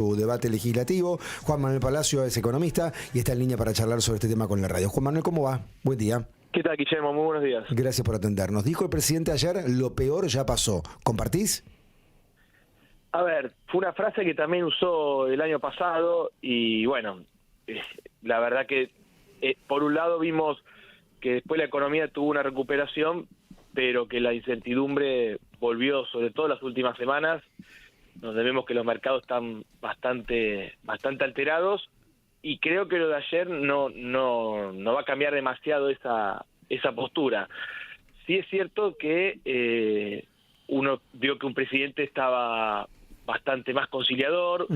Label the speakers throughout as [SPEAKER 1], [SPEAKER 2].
[SPEAKER 1] Su debate legislativo. Juan Manuel Palacio es economista y está en línea para charlar sobre este tema con la radio. Juan Manuel, ¿cómo va? Buen día.
[SPEAKER 2] ¿Qué tal, Guillermo? Muy buenos días.
[SPEAKER 1] Gracias por atendernos. Dijo el presidente ayer, lo peor ya pasó. ¿Compartís?
[SPEAKER 2] A ver, fue una frase que también usó el año pasado y bueno, la verdad que por un lado vimos que después la economía tuvo una recuperación, pero que la incertidumbre volvió, sobre todo las últimas semanas, donde vemos que los mercados están bastante alterados, y creo que lo de ayer no va a cambiar demasiado esa postura. Sí es cierto que uno vio que un presidente estaba bastante más conciliador,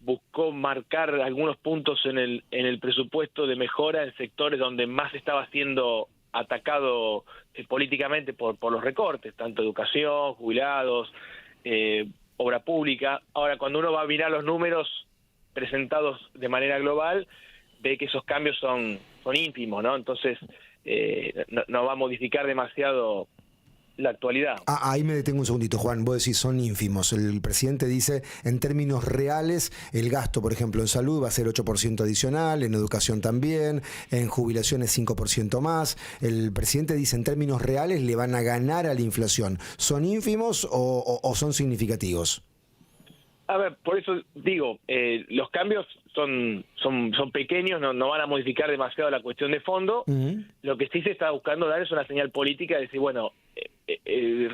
[SPEAKER 2] buscó marcar algunos puntos en el presupuesto de mejora en sectores donde más estaba siendo atacado políticamente por los recortes, tanto educación, jubilados, obra pública. Ahora, cuando uno va a mirar los números presentados de manera global, ve que esos cambios son ínfimos, ¿no? Entonces, no va a modificar demasiado la actualidad.
[SPEAKER 1] Ahí me detengo un segundito, Juan. Vos decís son ínfimos. El presidente dice, en términos reales, el gasto, por ejemplo, en salud va a ser 8% adicional, en educación también, en jubilaciones 5% más. El presidente dice, en términos reales, le van a ganar a la inflación. ¿Son ínfimos o son significativos?
[SPEAKER 2] A ver, por eso digo, los cambios son pequeños, no van a modificar demasiado la cuestión de fondo. Lo que sí se está buscando dar es una señal política de decir, bueno,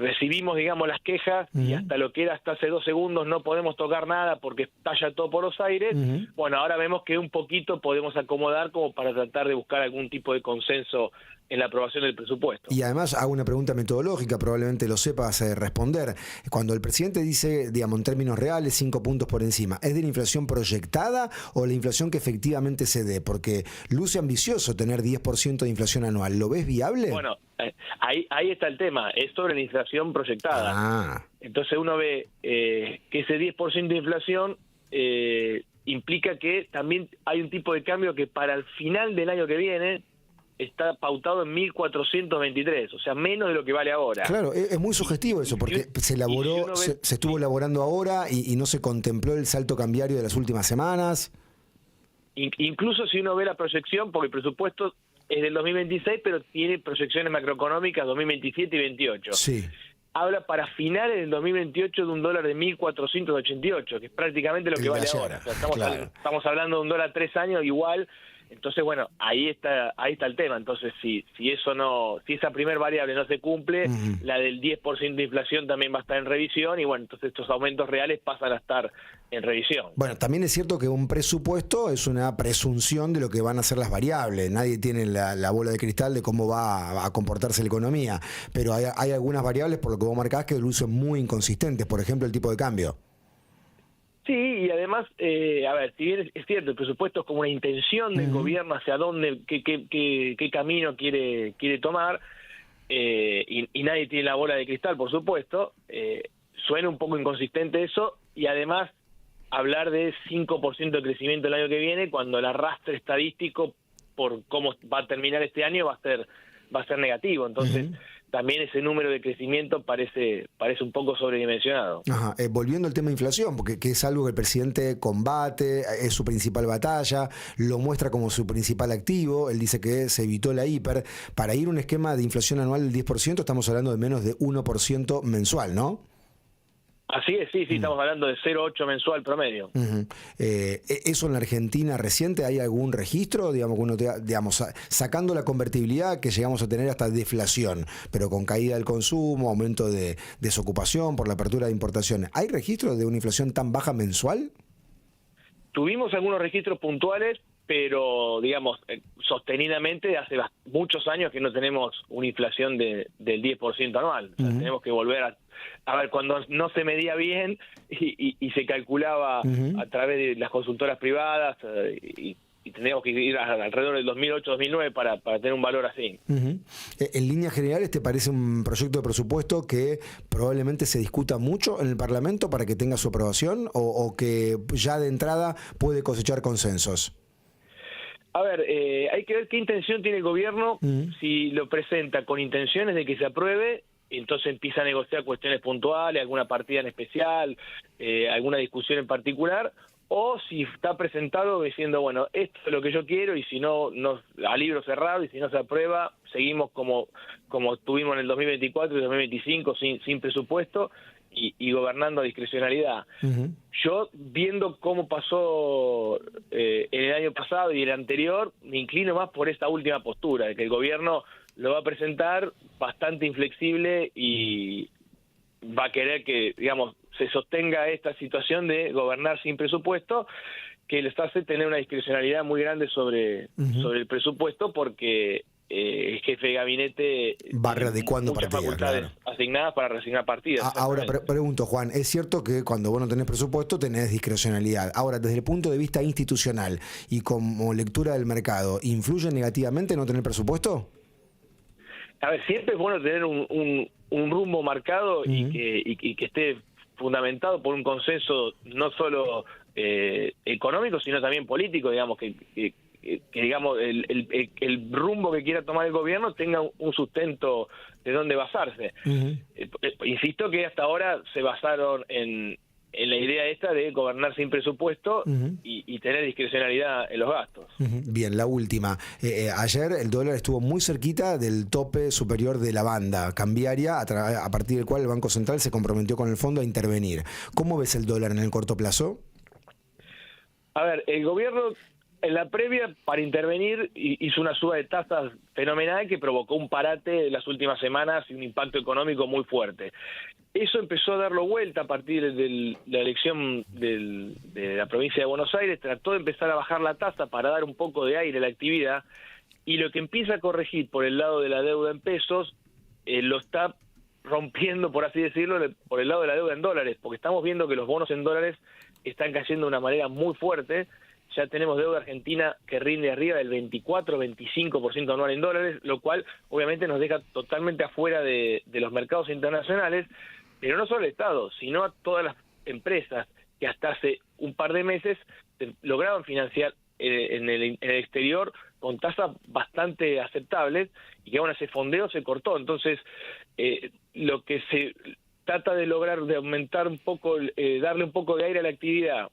[SPEAKER 2] recibimos, digamos, las quejas y hasta lo que era hasta hace 2 segundos no podemos tocar nada porque estalla todo por los aires. Bueno, ahora vemos que un poquito podemos acomodar como para tratar de buscar algún tipo de consenso en la aprobación del presupuesto.
[SPEAKER 1] Y además hago una pregunta metodológica, probablemente lo sepas responder. Cuando el presidente dice, digamos, en términos reales, 5 puntos por encima, ¿es de la inflación proyectada o la inflación que efectivamente se dé? Porque luce ambicioso tener 10% de inflación anual. ¿Lo ves viable?
[SPEAKER 2] Bueno, ahí está el tema, es sobre la inflación proyectada. Entonces uno ve que ese 10% de inflación implica que también hay un tipo de cambio que para el final del año que viene está pautado en 1.423, o sea, menos de lo que vale ahora.
[SPEAKER 1] Claro, es muy sugestivo eso, porque se elaboró, se estuvo elaborando ahora y no se contempló el salto cambiario de las últimas semanas.
[SPEAKER 2] Incluso si uno ve la proyección, porque el presupuesto es del 2026, pero tiene proyecciones macroeconómicas 2027 y 2028.
[SPEAKER 1] Sí.
[SPEAKER 2] Habla para finales del 2028 de un dólar de 1.488, que es prácticamente lo que vale ahora. O sea, estamos hablando de un dólar 3 años igual. Entonces, bueno, ahí está el tema. Entonces, si esa primer variable no se cumple, la del 10% de inflación también va a estar en revisión y bueno, entonces estos aumentos reales pasan a estar en revisión. Bueno,
[SPEAKER 1] también es cierto que un presupuesto es una presunción de lo que van a ser las variables. Nadie tiene la bola de cristal de cómo va a comportarse la economía, pero hay algunas variables, por lo que vos marcás, que el uso es muy inconsistente. Por ejemplo, el tipo de cambio.
[SPEAKER 2] Sí, y además, a ver, si bien es cierto, el presupuesto es como una intención del gobierno hacia dónde, qué camino quiere tomar, y nadie tiene la bola de cristal, por supuesto, suena un poco inconsistente eso, y además hablar de 5% de crecimiento el año que viene, cuando el arrastre estadístico por cómo va a terminar este año va a ser negativo, entonces también ese número de crecimiento parece un poco sobredimensionado.
[SPEAKER 1] Volviendo al tema de inflación, porque que es algo que el presidente combate, es su principal batalla, lo muestra como su principal activo, él dice que se evitó la hiper. Para ir a un esquema de inflación anual del 10%, estamos hablando de menos de 1% mensual, ¿no?
[SPEAKER 2] Así es, sí, estamos hablando de 0,8 mensual promedio.
[SPEAKER 1] ¿Eso en la Argentina reciente hay algún registro? Digamos, sacando la convertibilidad que llegamos a tener hasta deflación, pero con caída del consumo, aumento de desocupación por la apertura de importaciones. ¿Hay registro de una inflación tan baja mensual?
[SPEAKER 2] Tuvimos algunos registros puntuales, pero, digamos, sostenidamente hace muchos años que no tenemos una inflación del 10% anual. O sea, tenemos que volver a ver, cuando no se medía bien y se calculaba a través de las consultoras privadas y teníamos que ir alrededor del 2008-2009 para tener un valor así.
[SPEAKER 1] En líneas generales, ¿te parece un proyecto de presupuesto que probablemente se discuta mucho en el Parlamento para que tenga su aprobación o que ya de entrada puede cosechar consensos?
[SPEAKER 2] A ver, hay que ver qué intención tiene el gobierno. Si lo presenta con intenciones de que se apruebe, entonces empieza a negociar cuestiones puntuales, alguna partida en especial, alguna discusión en particular, o si está presentado diciendo, bueno, esto es lo que yo quiero, y si no, a libro cerrado, y si no se aprueba, seguimos como tuvimos en el 2024 y 2025 sin presupuesto y gobernando a discrecionalidad.
[SPEAKER 1] Uh-huh.
[SPEAKER 2] Yo, viendo cómo pasó en el año pasado y el anterior, me inclino más por esta última postura, de que el gobierno lo va a presentar bastante inflexible y va a querer que, digamos, se sostenga esta situación de gobernar sin presupuesto, que les hace tener una discrecionalidad muy grande sobre el presupuesto, porque el jefe de gabinete
[SPEAKER 1] va readecuando
[SPEAKER 2] muchas
[SPEAKER 1] partidas,
[SPEAKER 2] facultades
[SPEAKER 1] claro,
[SPEAKER 2] asignadas para reasignar partidas.
[SPEAKER 1] Ahora, pregunto, Juan, es cierto que cuando vos no tenés presupuesto tenés discrecionalidad. Ahora, desde el punto de vista institucional y como lectura del mercado, ¿influye negativamente no tener presupuesto?
[SPEAKER 2] A ver, siempre es bueno tener un rumbo marcado,
[SPEAKER 1] uh-huh,
[SPEAKER 2] y que esté fundamentado por un consenso no solo económico, sino también político, digamos, que digamos el rumbo que quiera tomar el gobierno tenga un sustento de dónde basarse.
[SPEAKER 1] uh-huh.
[SPEAKER 2] Insisto que hasta ahora se basaron en la idea esta de gobernar sin presupuesto,
[SPEAKER 1] uh-huh,
[SPEAKER 2] y tener discrecionalidad en los gastos.
[SPEAKER 1] Uh-huh. Bien, la última. Ayer el dólar estuvo muy cerquita del tope superior de la banda cambiaria, a partir del cual el Banco Central se comprometió con el fondo a intervenir. ¿Cómo ves el dólar en el corto plazo?
[SPEAKER 2] A ver, el gobierno en la previa, para intervenir, hizo una suba de tasas fenomenal que provocó un parate de las últimas semanas y un impacto económico muy fuerte. Eso empezó a darlo vuelta a partir de la elección de la provincia de Buenos Aires. Trató de empezar a bajar la tasa para dar un poco de aire a la actividad, y lo que empieza a corregir por el lado de la deuda en pesos lo está rompiendo, por así decirlo, por el lado de la deuda en dólares, porque estamos viendo que los bonos en dólares están cayendo de una manera muy fuerte. Ya tenemos deuda argentina que rinde arriba del 24-25% anual en dólares, lo cual obviamente nos deja totalmente afuera de los mercados internacionales, pero no solo el Estado, sino a todas las empresas que hasta hace un par de meses lograban financiar en el exterior con tasas bastante aceptables, y que bueno, ese fondeo se cortó. Entonces, lo que se trata de lograr, de aumentar un poco, darle un poco de aire a la actividad,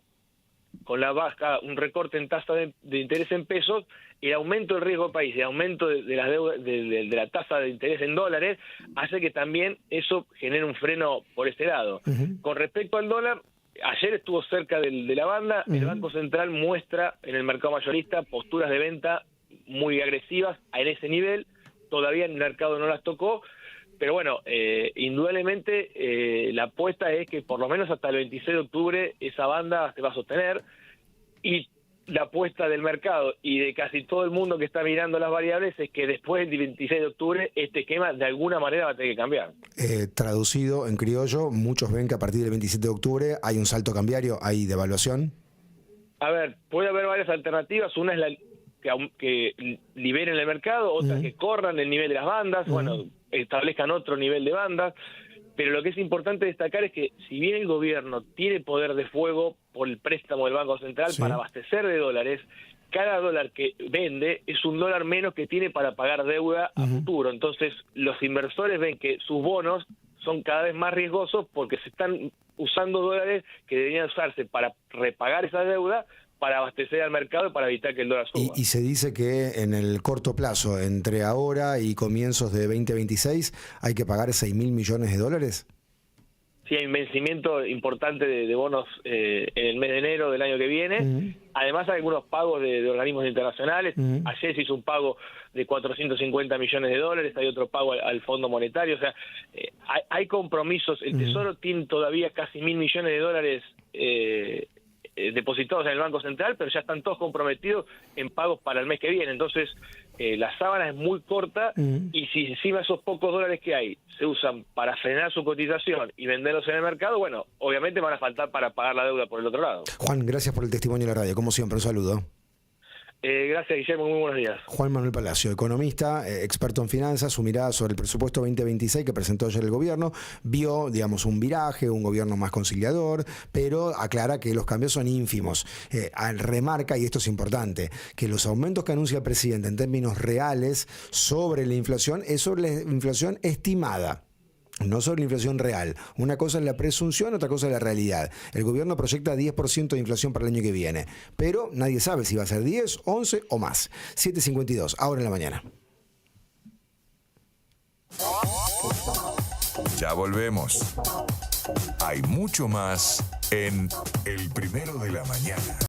[SPEAKER 2] con la baja, un recorte en tasa de interés en pesos, el aumento del riesgo del país, el aumento de la deuda, de la tasa de interés en dólares, hace que también eso genere un freno por ese lado. Uh-huh. Con respecto al dólar, ayer estuvo cerca de la banda. Uh-huh. El Banco Central muestra en el mercado mayorista posturas de venta muy agresivas en ese nivel. Todavía el mercado no las tocó, pero bueno, indudablemente la apuesta es que por lo menos hasta el 26 de octubre esa banda se va a sostener, y la apuesta del mercado y de casi todo el mundo que está mirando las variables es que después del 26 de octubre este esquema de alguna manera va a tener que cambiar.
[SPEAKER 1] Traducido en criollo, muchos ven que a partir del 27 de octubre hay un salto cambiario, hay devaluación.
[SPEAKER 2] A ver, puede haber varias alternativas. Una es que liberen el mercado, otra uh-huh, que corran el nivel de las bandas, uh-huh, bueno, establezcan otro nivel de bandas. Pero lo que es importante destacar es que si bien el gobierno tiene poder de fuego por el préstamo del Banco Central, sí, para abastecer de dólares, cada dólar que vende es un dólar menos que tiene para pagar deuda a uh-huh, futuro. Entonces los inversores ven que sus bonos son cada vez más riesgosos porque se están usando dólares que deberían usarse para repagar esa deuda, para abastecer al mercado y para evitar que el dólar suba.
[SPEAKER 1] Y se dice que en el corto plazo, entre ahora y comienzos de 2026, hay que pagar 6.000 millones de dólares.
[SPEAKER 2] Sí, hay un vencimiento importante de bonos en el mes de enero del año que viene. Uh-huh. Además hay algunos pagos de organismos internacionales. Uh-huh. Ayer se hizo un pago de 450 millones de dólares, hay otro pago al Fondo Monetario. O sea, hay compromisos. El Tesoro tiene todavía casi 1.000 millones de dólares depositados en el Banco Central, pero ya están todos comprometidos en pagos para el mes que viene. Entonces, la sábana es muy corta, y si encima esos pocos dólares que hay se usan para frenar su cotización y venderlos en el mercado, bueno, obviamente van a faltar para pagar la deuda por el otro lado.
[SPEAKER 1] Juan, gracias por el testimonio de la radio. Como siempre, un saludo.
[SPEAKER 2] Gracias, Guillermo, muy buenos días.
[SPEAKER 1] Juan Manuel Palacio, economista, experto en finanzas. Su mirada sobre el presupuesto 2026 que presentó ayer el gobierno, vio, digamos, un viraje, un gobierno más conciliador, pero aclara que los cambios son ínfimos. Remarca, y esto es importante, que los aumentos que anuncia el presidente en términos reales sobre la inflación es sobre la inflación estimada. No solo la inflación real. Una cosa es la presunción, otra cosa es la realidad. El gobierno proyecta 10% de inflación para el año que viene, pero nadie sabe si va a ser 10, 11 o más. 7:52, ahora en la mañana.
[SPEAKER 3] Ya volvemos. Hay mucho más en El Primero de la Mañana.